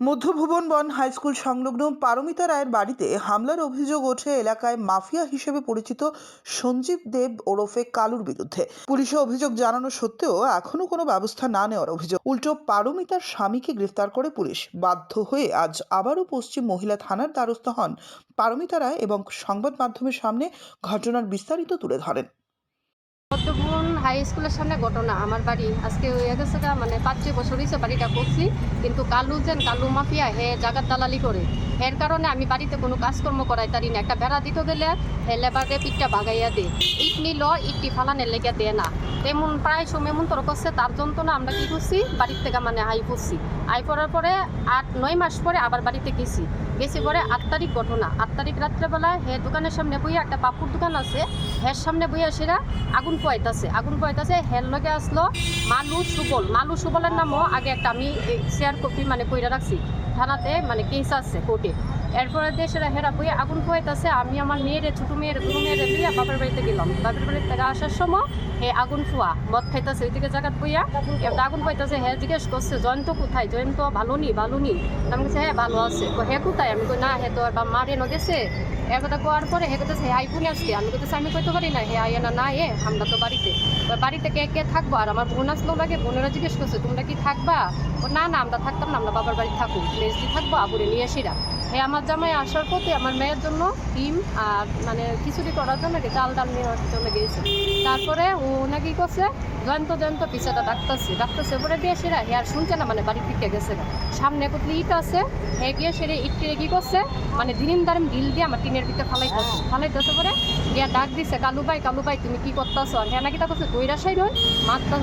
মধ্যভুবন বন হাইস্কুল সংলগ্ন পারমিতা রায়ের বাড়িতে হামলার অভিযোগ ওঠে এলাকায় মাফিয়া হিসেবে পরিচিত সঞ্জীব দেব ওরফে কালুর বিরুদ্ধে। পুলিশে অভিযোগ জানানো সত্ত্বেও এখনো কোনো ব্যবস্থা না নেওয়ার অভিযোগ। উল্টো পারমিতার স্বামীকে গ্রেফতার করে পুলিশ। বাধ্য হয়ে আজ আবারও পশ্চিম মহিলা থানার দ্বারস্থ হন পারমিতা রায় এবং সংবাদ মাধ্যমের সামনে ঘটনার বিস্তারিত তুলে ধরেন। মধ্যভুবন হাই স্কুলের সামনে ঘটনা। আমার বাড়ি আজকে হয়ে গেছে মানে 5-6 বছর হয়েছে বাড়িটা করছি, কিন্তু কালু মাফিয়া হে জাগার দালালি করে। এর কারণে আমি বাড়িতে কোনো কাজকর্ম করাই তারি না। একটা বেড়া দিতে গেলে লেবারে পিঠটা ভাগাইয়া দে, ইট নিল ইটটি ফালানের লেগে দেয় না। তেমন প্রায় সময় এমন তোর করছে, তার যন্ত্রণা আমরা কী করছি বাড়ির থেকে আই পড়ছি। পড়ার পরে 8-9 মাস পরে আবার বাড়িতে গেছি পরে 8 তারিখ ঘটনা। 8 তারিখ রাত্রেবেলায় হে দোকানের সামনে বইয়া, একটা পাপুর দোকান আছে, হের সামনে বইয়া সেরা আগুন পোয়াইতেছে। হের লগে আসলো মালু সুবলের নামও আগে একটা আমি শেয়ার কপি কইরা রাখছি থানাতে, কেস আছে কোর্টে। এরপরে দেশেরা হেরা বইয়া আগুন পোয়াইতেছে। আমি আমার ছোটো মেয়ের বিয়া বাপের বাড়িতে গেলাম। বাপের বাড়ির থেকে আসার সময় হে আগুন ফুয়া মদ খাইতেছে ওই দিকে জায়গাত বইয়া আগুন পাইতেছে। হে জিজ্ঞেস করছে জয়ন্ত কোথায়, জয়ন্ত ভালো নি আমি বলছি হ্যাঁ ভালো আছে। হে কোথায়, আমি কই না হে তো বা মারে ন গেছে। এর কথা কোয়ার পরে হে কথা হে আইপুনে আজকে, আমি কইতেছি আমি কইতে পারি না। হে আইয়া না এ আমরা তো বাড়িতে কে থাকবো। আর আমার বোন আসলো লাগে, বোনেরা জিজ্ঞেস করছে তোমরা কি থাকবা। না আমরা থাকতাম না, আমরা বাবার বাড়ি থাকবো, প্লেসটি থাকবো আবুরে নিয়ে আসিরা। হে আমার জামাই আসার পথে আমার মেয়ের জন্য ডিম আর খিচুড়ি করার জন্য ডাল নেওয়ার জন্য গিয়েছে। তারপরে ও নাকি করছে জয়ন্ত পিছাটা ডাকতেছে পরে দিয়ে সেরা হে আর শুনছে না, বাড়ির দিকে গেছে। সামনে কোথাও ইট আছে, হে গিয়ে সেরে ইটকে কি করছে দিন দারিম ঢিল দিয়ে আমার টিনের ভিতরে ফালাইতেছে পরে গিয়া ডাক দিছে কালু ভাই তুমি কি করতেছো। আর হ্যাঁ নাকি তা করছে দইরা সাই রই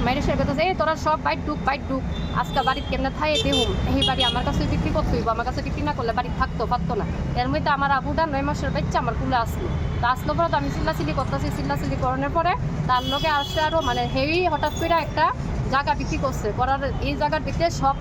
মাইরে সাই করতেছে এই তোরা সব বাইট ডুক আজকে বাড়ির কেমনে থাই দেহুম। এই বাড়ি আমার কাছে বিক্রি করতে হইব, আমার কাছে বিক্রি না করলে বাড়ি থাকতো পারতো না। এর মধ্যে আমার আবুদা 9 মাসের বাচ্চা আমার কুলে আসলো পরে তো আমি চিল্লাচিল্লি করতেছি। চিল্লাচিল্লি করানোর পরে তার লোকে আসছে আরও হেভি হঠাৎ করে একটা জায়গা বিক্রি করছে করার। এই জায়গার দিকে সব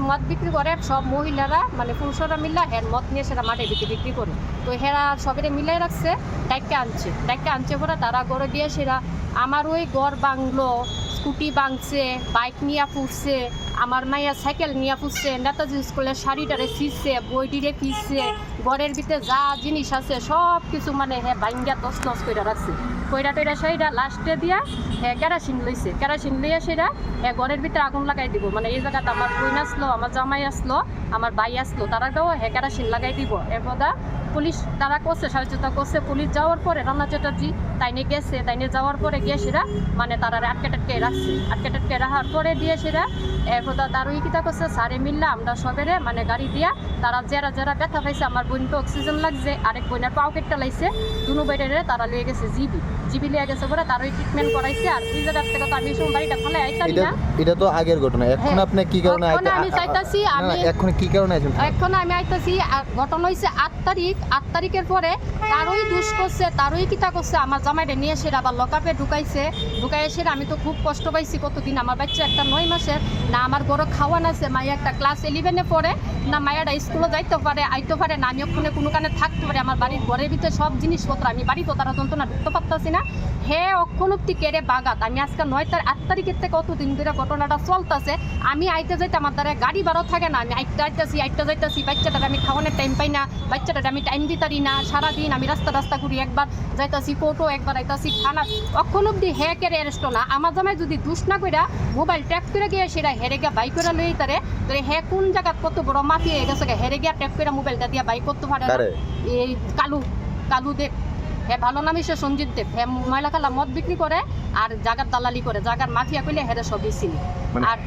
মদ বিক্রি করে সব মহিলারা পুরুষরা মিল্লা মদ নিয়ে সেটা মাঠে বিক্রি করে। তো হেরা সবেরে মিলাই রাখছে, ডাইকে আনছে পরে তারা গড়ে দিয়ে সেরা আমার ওই গড় বাংলো, স্কুটি ভাঙছে, বাইক নিয়ে ফুটছে, আমার মাইয়া সাইকেল নিয়ে ফুটছে, নেতাজি স্কুলের শাড়িটারে ফিরছে, বইটিরে ফিরছে, ঘরের ভিতরে যা জিনিস আছে সব কিছু হ্যাঁ ভাঙ্গিয়া তছনছ করে রাখছে। কইরা সেইটা লাস্টে দিয়া হ্যাঁ কেরাসিন লইয়া সেটা হ্যাঁ ঘরের ভিতরে আগুন লাগাই দিব। এই জায়গাটা আমার বোন আসলো, আমার জামাই আসলো, আমার ভাই আসলো, তারাকেও হ্যাঁ কেরাসিন লাগাই দিব। এরপর পুলিশ তারা করছে সাহায্যতা করছে। পুলিশ যাওয়ার পরে রানা চ্যাটার্জি তাইনে যাওয়ার পরে গিয়ে সেরা তারা আটকে রাখার পরে দিয়ে সেরা এরপর তারই কিতা করছে সারে মিললা আমরা সবেরে গাড়ি দিয়া তারা যারা ব্যথা পাইছে, আমার বোনকে অক্সিজেন লাগছে, আরেক বোনের পাও কেটটা লাগছে, দুনো বাইরে তারা লিয়ে গেছে জিবি লিয়ে গেছে পরে তারই ট্রিটমেন্ট করাইছে। আর দুই জায়গার থেকে তো আমি সময় বাড়িটা ফেলে আইতাম না। এটা তো আগের ঘটনা। এখন আপনি কি কারণে আমি চাইতাছি এখন কি কারণে আইছেন? এখন আমি আইতাছি ঘটনা হইছে 8 তারিখের পরে তারই দুষ করছে, তারই কিতা করছে আমার জামাইটা নিয়ে এসে আবার লকআপে ঢুকাই এসে আমি তো খুব কষ্ট পাইছি কতদিন। আমার বাচ্চা একটা 9 মাসের না, আমার বড় খাওয়ান আছে, মাইয়া একটা ক্লাস 11-এ পড়ে না, মাইয়াটা স্কুলে আইতে পারে না, আমি ওখানে কোনো কানে থাকতে পারে। আমার বাড়ির ঘরের ভিতরে সব জিনিসপত্র আমি বাড়ি তো তারা যন্ত্রণা ঢুকতে পারতাছি না। হে অক্ষণ অব্দি কেড়ে বাগাত। আমি আজকে 8 তারিখের থেকে কতদিন ধরে ঘটনাটা চলতেছে। আমি আইতে যাইতে আমার দ্বারা গাড়ি বারো থাকে না, আমি আইতে যাইতেছি বাচ্চাটার আমি খাওয়ানোর টাইম পাই না, বাচ্চাটার আমি টাইম দিতারি না। সারাদিন আমি রাস্তা ঘুরি, একবার যাইতাছি কোর্টও, একবার আইতাছি থানা। অক্ষণ অব্দি হে কেড়ে অ্যারেস্ট না। আমার জামাই যদি দুষ না কইরা মোবাইল ট্যাপ করে গিয়ে সেটা হেরে গিয়া বাইক করে লই তারে, তাহলে হে কোন জায়গা কত বড় মাফিয়া হয়ে গেছে, হেরে গিয়া ট্যাপ করে মোবাইলটা দিয়া বাইক করতে পারে না। এই কালু দেব হ্যাঁ ভালো নামই সে সঞ্জিত দেব। হ্যাঁ ময়লা খালা মদ বিক্রি করে আর জাগার দালালি করে, জাগার মাফিয়া কইলে হেরে সবই চিনি। আর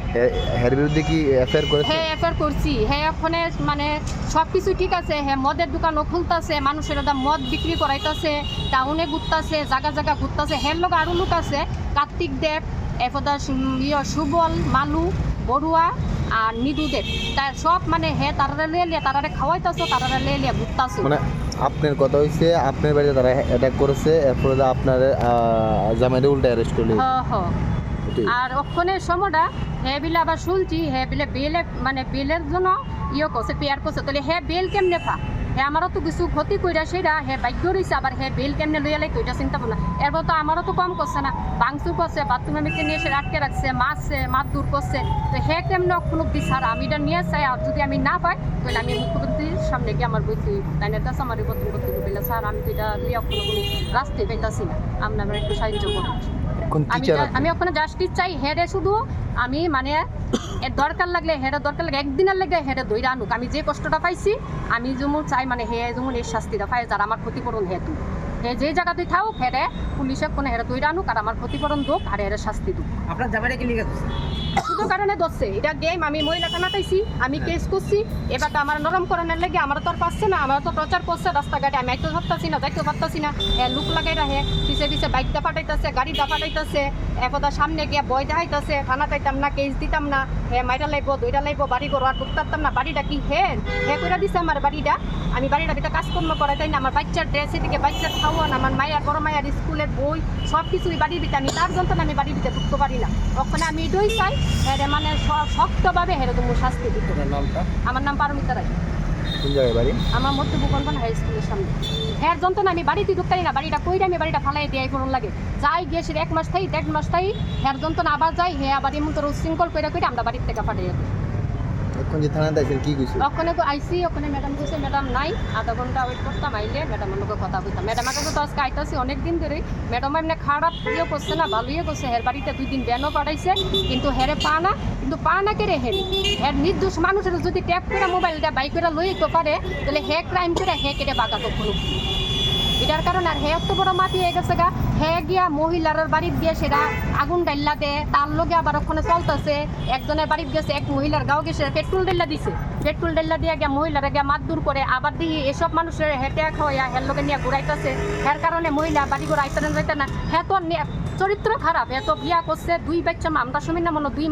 হের বিরুদ্ধে কি এফআইআর করেছে? হ্যাঁ এফআইআর করছি। হ্যাঁ ওখানে সব কিছু ঠিক আছে। হ্যাঁ মদের দোকানও খুলতাছে, মানুষের মদ বিক্রি করাইতেছে, টাউনে ঘুরতেছে, জায়গা ঘুরতেছে। হের লোক আরও লোক আছে, কার্তিক দেব, এরপর সুবল, মালু, বড়ুয়া আর নিদু দেব। তার সব হ্যাঁ তারা লিয়ে তারা খাওয়াইতেছো, তারা লিয়ে ঘুরতেছো। আপনার কথা হয়েছে আপনার বাড়িতে তারা অ্যাটাক করেছে, এরপরে আপনার জামাইরে উল্টা অ্যারেস্ট করলে। আর ওখানে সময়টা হ্যাঁ বিলে আবার শুনছি হ্যাঁ বিলে বেলের জন্য করছে, পেয়ার করছে। তাহলে হ্যাঁ বেল কেমনে হ্যাঁ আমারও তো কিছু ক্ষতি কইরা সেটা হ্যাঁ ভাগ্য রয়েছে, আবার হ্যাঁ বেল কেমনে লইয়া লাগে ওইটা চিন্তা ভাবনা। এরপর তো আমারও তো কম করছে না, ভাঙচুর করছে, বাথরুমে মেয়েকে নিয়ে এসে আটকে রাখছে, মারছে, মারধর করছে। তো হ্যাঁ কেমনে কোনো বিচার আমি এটা নিয়ে চাই, আর যদি আমি না পাই তাহলে আমি মুখ্যমন্ত্রীর সামনে গিয়ে আমার বইতে তাইনের কাছে আমার রিপোর্টিং করতে বললে, স্যার আমি তো এটা নিয়ে কোনো রাস্তায় পাইতাছি না, আপনারা একটু সাহায্য করুন। আমি ওখানে জাস্টিস চাই, হেরে শুধু আমি মানে দরকার লাগলে একদিনের লাগলে হেরে দইরা আনুক। আমি যে কষ্টটা পাইছি আমি যেমন চাই মানে হে যেমন এই শাস্তিটা পাই, যারা আমার ক্ষতিপূরণ হেতু হে যে জায়গাতে থাকুক হেরে পুলিশে কোনো হেরে দইরা আনুক, আর আমার ক্ষতিপূরণ দোক আর হেরে শাস্তি দুক। আপনার জামাইটা কি লিখে শুধু কারণে দোষে এটা গেম, আমি মহিলা থানা পাইছি, আমি কেস করছি, এবার তো আমার নরম করণের লেগে আমার তো আর পাচ্ছে না, আমার তো প্রচার করছে রাস্তাঘাটে, আমি একটু ধরতেছি না, যাইতে পারতাছি না, লুক লাগাই রাখে, পিছে পিছে বাইকটা ফাটাইতেছে, গাড়িটা ফাটাইতেছে, একদা সামনে গিয়ে বয় দেখাইতেছে, থানা পাইতাম না, কেস দিতাম না, মাইরা লাগবো দইটা লাগবো, বাড়ি ঘর আর ঢুকতাম না, বাড়িটা কি হে করে দিছে আমার বাড়িটা, আমি বাড়িটা ভিতরে কাজকর্ম করাই তাই না, আমার বাচ্চার ড্রেস এদিকে বাচ্চার খাওয়ান, আমার মায়ের বড় মায়ের স্কুলের বই সব কিছুই বাড়ির ভিতরে, আমি তার জন্য আমি বাড়ির ভিতরে ঢুকতে পারি না। ওখানে আমি এটাই চাই হেরে মানে শক্তভাবে হেরে তুমি শাস্তি দিতে। আমার নাম পারমিতা রায়। কোন জায়গায় বাড়ি? আমার মধ্যে ভূগোলবান হাই স্কুলের সামনে। হ্যাঁ যন্ত্রণা আমি বাড়িতে ঢুকতে পারি না, বাড়িটা কইরা আমি বাড়িটা ফালাই দিয়ে করুন লাগে, যাই গিয়ে সে 1 মাস থাই 1.5 মাস থাই, হ্যাঁ যন্ত্রণা আবার যাই, হ্যাঁ আবার এমন তোর উশৃঙ্খল করে আমরা বাড়ির থেকে ফাটাই দিই। এখন যে থানাতে আইছেন কি কইছে? ওখানে তো আইসি, ওখানে ম্যাডাম কইছে ম্যাডাম নাই, আধা ঘন্টা ওয়েট করতাম, আইলে ম্যাডামের লোক কথা বলতাম। ম্যাডামের কাছে তো আজকে আইতাছি অনেক দিন ধরেই, ম্যাডাম এমনি খারাপ ইয়ে করছে না, ভালো ইয়ে করছে, হের বাড়িতে 2 দিন ব্যানও পাঠাইছে, কিন্তু হেরে পা না, কিন্তু পা না কেড়ে হের নির্দোষ মানুষের যদি ট্যাপ করে মোবাইলটা বাইক করে লইতে পারে তাহলে হে ক্রাইম করে হে কেটে বাঁকা কখনো এটার কারণ। আর হে এত বড় মাটি হয়ে গেছে গা, হে গিয়া মহিলার বাড়ির গিয়ে সেটা আগুন ডাইল্লা দে, তার লগে আবার ওখানে চলতেছে, একজনের বাড়ির গেছে এক মহিলার গাও গেছে পেট্রোল ডাইল্লা দিছে, পেট্রোল ডাইল্লা দিয়ে গিয়া মহিলারা গিয়া মারধর করে, আবার দিয়ে এসব মানুষের হেঁটে খাওয়া হের লগে নিয়ে ঘুরাইতেছে, হের কারণে মহিলা বাড়ি ঘর আইতে যাইতে না, হ্যাঁ তো চরিত্র খারাপ, এত বিয়া করছে 2 বাচ্চা, আমরা শুনি না মনে 2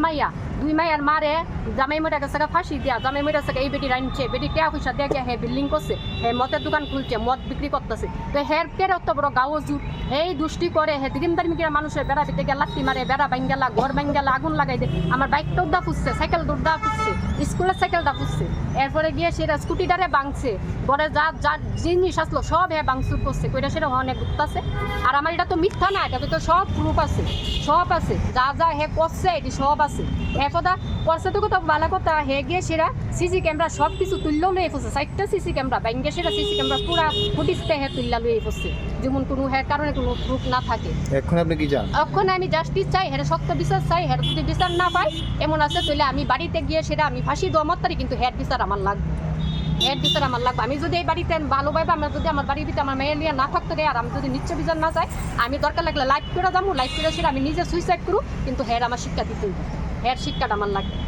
মাইয়ার মারে জামাই মরে গেছে ফাঁসি দিয়া, জামাই মরে গেছে এই বেটি রাইনছে, বেটি টেয়া পয়সা দিয়ে গিয়ে হে বিল্ডিং করছে, হে মদের দোকান খুলছে, মদ বিক্রি করতেছে। তো হের কের অত বড় গাও জুট, এই দুষ্টি করে হে দিনদারিমিকের মানুষের বেড়া দিতে গিয়ে লাত্তি মারে, বেড়া ভাঙ্গেলা, ঘর ভাঙ্গেলা, আগুন লাগাই দেয়, আমার বাইকটাও দা ফুসছে, সাইকেল দৌড়দা ফুসছে, স্কুলের সাইকেলটা ফুসছে, এরপরে গিয়ে সেটা স্কুটিটারে ভাঙছে, ঘরে যা জিনিস আসলো সব হে ভাঙচুর করছে, কইটা সেটা অনেক ঘুরতেছে। আর আমার এটা তো মিথ্যা না, এটা তো সব প্রুফ আছে, সব আছে, যা হে করছে এটি সব আছে। একদা করছে তো কোথাও ভালো কথা, হে গিয়ে সেরা সিসি ক্যামেরা সব কিছু তুললেও লয়ে ফুসছে, 4টা সিসি ক্যামেরা ব্যাঙ্গে সেটা সিসি ক্যামেরা পুরা ফুটিসতে হে তুললা লয়ে ফুসছে, যেমন কোনো হের কারণে কোনো প্রুফ না থাকে। এখন আপনি কি চান? এখন আমি জাস্টিস চাই, হের সত্য বিচার চাই, হের যদি বিচার না পাই এমন আছে তাহলে আমি বাড়িতে গিয়ে সেটা আমি ফাঁসি দেওয়া মতারি, কিন্তু হের বিচার আমার লাগবে, হের বিচার আমার লাগবে। আমি যদি এই বাড়িতে ভালোভাবে আমরা যদি আমার বাড়ির ভিতরে আমার মেয়ের নিয়ে না থাকতে দেয়, আর আমি যদি নিশ্চয় বিচার না চাই, আমি দরকার লাগলে লাইভ করে যাবো, লাইভ করে সেটা আমি নিজে সুইসাইড করু, কিন্তু হের আমার শিক্ষা দিতে হইব, হের শিক্ষাটা আমার লাগবে।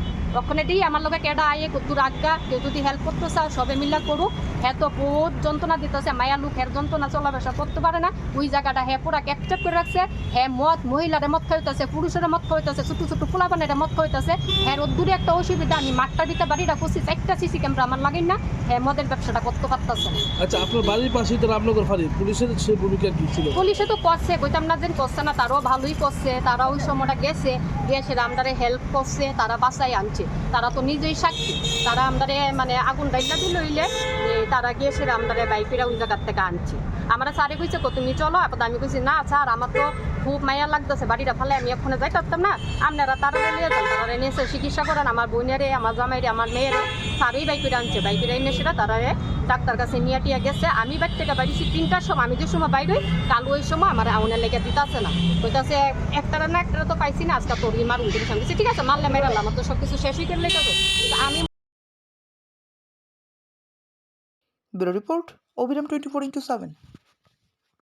ওখানে দিই আমার লোকে কেডা আয়ে তোর আজ্ঞা, কেউ যদি হেল্প করতে চাও সবে মিল্লা করুক, হ্যাঁ তো বহুত যন্ত্রণা দিতেছে, মায়া লোক হের যন্ত্রণা চলাফেরা করতে পারে না, ওই জায়গাটা হ্যাঁ পুরা ক্যাপচার করে রাখছে, হ্যাঁ মহিলারে মদ খাইতেছে, পুরুষের মদ খাইতেছে, ছোট ছোট পোলাপানের মদ খাইতেছে, হ্যাঁ দূরে একটা অসুবিধা, আমি মাঠটা দিতে বাড়িটা করছি, 4টা সিসি ক্যামেরা আমার লাগেন না, হ্যাঁ মদের ব্যবসাটা করতে পারতেছে না। আচ্ছা আপনার বাড়ির পাশেই তো রামনগর ফাঁড়ি, পুলিশের সেই ভূমিকা কি ছিল? পুলিশে তো করছে, কইতাম না যে করছে না, তারাও ভালোই করছে, তারা ওই সময়টা গেছে, গিয়ে সেটা আমরারে হেল্প করছে, তারা বাঁচাই আনছে, তারা তো নিজেই সাক্ষী, তারা আমরারে মানে আগুন ডাইলা দিল হইলে তারা গিয়ে সেটা আমরারে বাইকেরা ওই জায়গার থেকে আনছে। আমরা স্যারে কইছে তুমি চলো, আপাতত আমি কইছি না স্যার আমার তো খুব মায়া লাগতেছে, বাড়িটা ফেলে আমি এক্ষণে যাই পারতাম না, আপনারা তারা নিয়ে যান, তারা নিয়েছে চিকিৎসা করেন, আমার বোনেরে, আমার জামাইরে, আমার মেয়েরে, স্যারই বাইকেরা আনছে, বাইকেরা এনে সেটা তারারে ডাক্তার কাছে নিয়ে টিয়া গেছে। আমি বাড়ি থেকে বাইরেছি 3টার সময়, আমি যে সময় বাইরে কালো ওই সময় আমার আউনের লেগে দিতেছে না, কইতাছে একটারা না একটা তো পাইছি না, আজকে তোর মার উল্টে দিচ্ছি, ঠিক আছে মারলে মেরাল, আমার তো সব কিছু শেষই করে লেগে আমি। ব্যুরো রিপোর্ট, অভিরাম 24x7।